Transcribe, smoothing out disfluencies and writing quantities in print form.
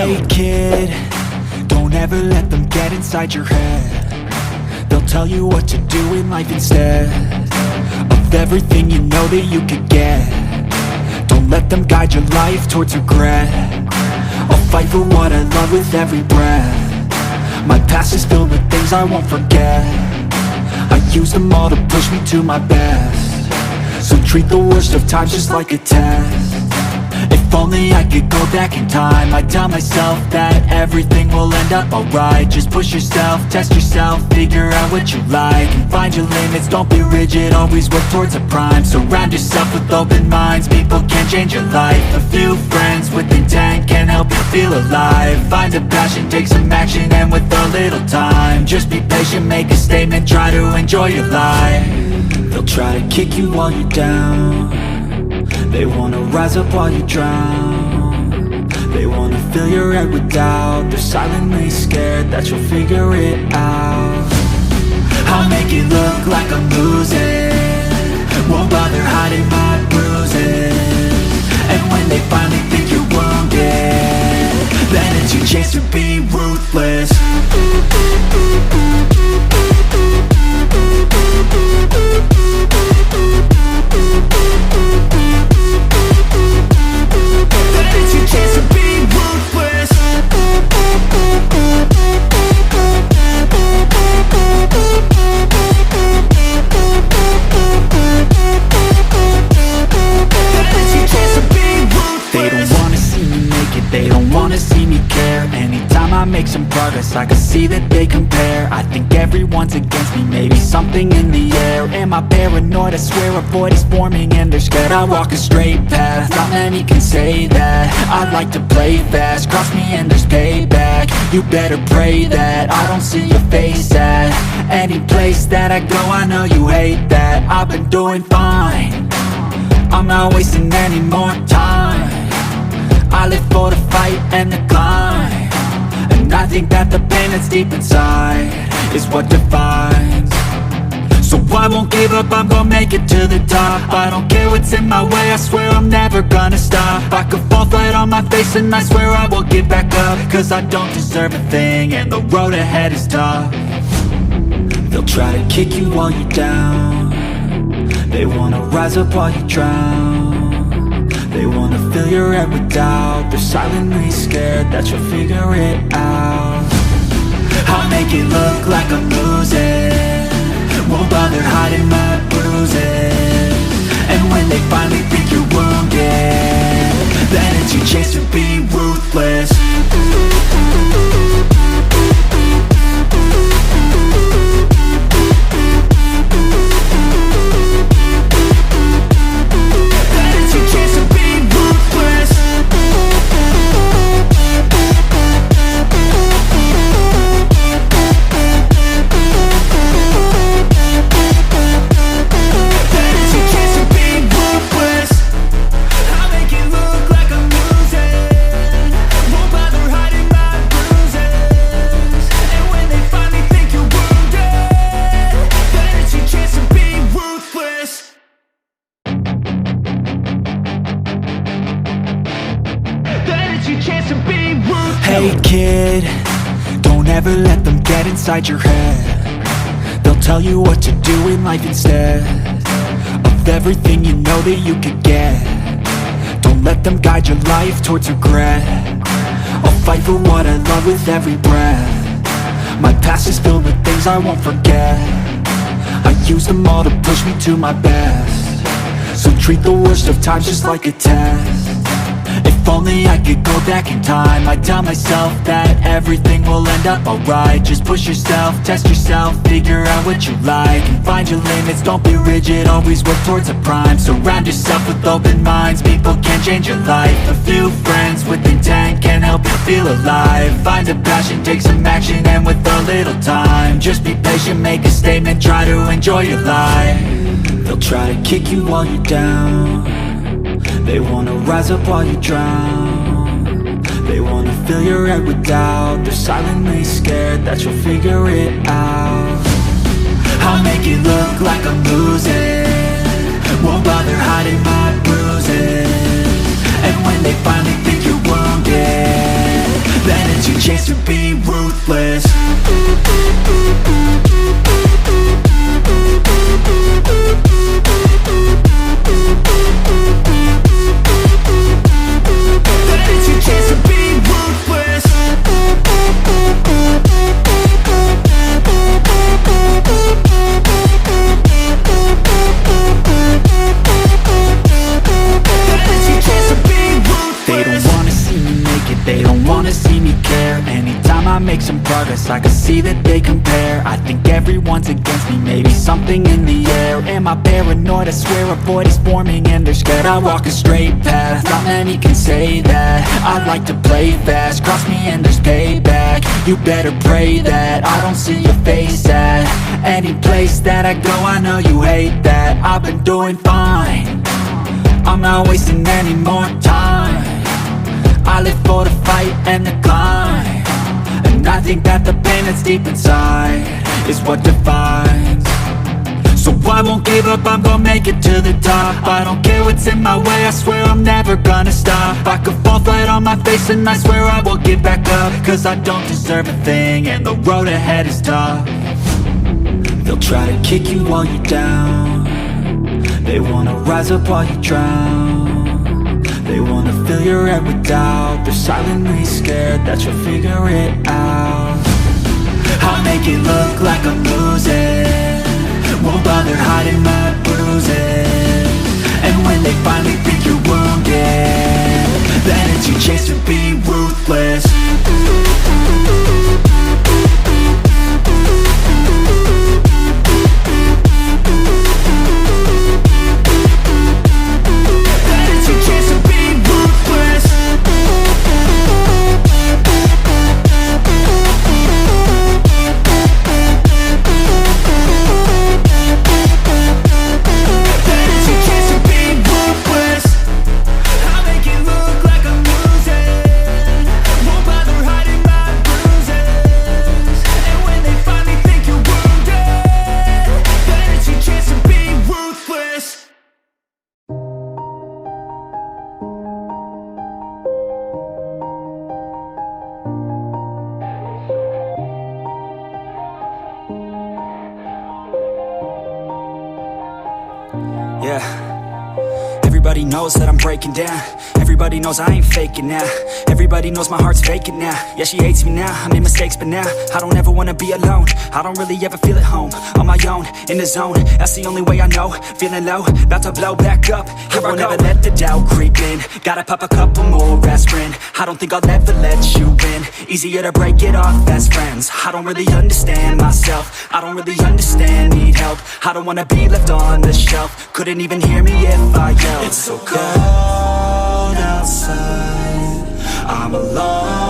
Hey kid, don't ever let them get inside your head. They'll tell you what to do in life instead of everything you know that you could get. Don't let them guide your life towards regret. I'll fight for what I love with every breath. My past is filled with things I won't forget. I use them all to push me to my best. So treat the worst of times just like a test. If only I could go back in time, I'd tell myself that everything will end up alright. Just push yourself, test yourself, figure out what you like, and find your limits, don't be rigid, always work towards a prime. Surround yourself with open minds, people can change your life. A few friends with intent can help you feel alive. Find a passion, take some action, and with a little time, just be patient, make a statement, try to enjoy your life. They'll try to kick you while you're down. They wanna rise up while you drown. They wanna fill your head with doubt. They're silently scared that you'll figure it out. I'll make it look like I'm losing, won't bother hiding my bruises. And when they finally think you're wounded, then it's your chance to be ruthless. Make some progress, I can see that they compare. I think everyone's against me, maybe something in the air. Am I paranoid? I swear a void is forming and they're scared. I walk a straight path, not many can say that. I like to play fast, cross me and there's payback. You better pray that I don't see your face at any place that I go. I know you hate that. I've been doing fine, I'm not wasting any more time. I live for the fight and the climb, and I think that the pain that's deep inside is what defines. So I won't give up, I'm gonna make it to the top. I don't care what's in my way, I swear I'm never gonna stop. I could fall flat on my face and I swear I will get back up, cause I don't deserve a thing and the road ahead is tough. They'll try to kick you while you're down. They wanna rise up while you drown. They wanna fill your head with doubt. They're silently scared that you'll figure it out. I'll make it look like I'm losing, won't bother hiding my bruises. And when they finally think you're wounded, then it's your chance to be ruthless. Hey kid, don't ever let them get inside your head. They'll tell you what to do in life instead of everything you know that you could get. Don't let them guide your life towards regret. I'll fight for what I love with every breath. My past is filled with things I won't forget. I use them all to push me to my best. So treat the worst of times just like a test. If only I could go back in time, I'd tell myself that everything will end up alright. Just push yourself, test yourself, figure out what you like, and find your limits, don't be rigid, always work towards a prime. Surround yourself with open minds, people can change your life. A few friends with intent can help you feel alive. Find a passion, take some action, and with a little time, just be patient, make a statement, try to enjoy your life. They'll try to kick you while you're down. They wanna rise up while you drown. They wanna fill your head with doubt. They're silently scared that you'll figure it out. I'll make it look like I'm losing, won't bother hiding my bruises. And when they finally think you're wounded, chance to be ruthless. Then it's your chance to be ruthless. They don't wanna see me make it, they don't wanna see me care. Anytime I make some progress, I can see that they compare. I think everyone's against me, maybe something in the air. Am I paranoid? I swear a void is forming and they're scared. I walk a straight path, not many can say that. I like to play fast, cross me and there's payback. You better pray that I don't see your face at any place that I go. I know you hate that. I've been doing fine, I'm not wasting any more time. I live for the fight and the climb, and I think that the pain that's deep inside is what defines. So I won't give up, I'm gonna make it to the top. I don't care what's in my way, I swear I'm never gonna stop. I could fall flat on my face and I swear I will get back up, cause I don't deserve a thing and the road ahead is tough. They'll try to kick you while you're down, they wanna rise up while you drown. They wanna fill your head with doubt, they're silently scared that you'll figure it out. I'll make it look like I'm losing, won't bother hiding my bruises. And when they finally think you're wounded, then it's your chance to be ruthless. Yeah, everybody knows that I'm breaking down. Everybody knows I ain't faking now. Everybody knows my heart's faking now. Yeah, she hates me now, I made mistakes but now I don't ever wanna be alone. I don't really ever feel at home, on my own, in the zone. That's the only way I know, feeling low, about to blow back up. Here I won't ever let the doubt creep in. Gotta pop a couple more aspirin. I don't think I'll ever let you in. Easier to break it off best friends. I don't really understand myself, I don't really understand, need help. I don't wanna be left on the shelf. Couldn't even hear me if I yelled. It's so cold outside, I'm alone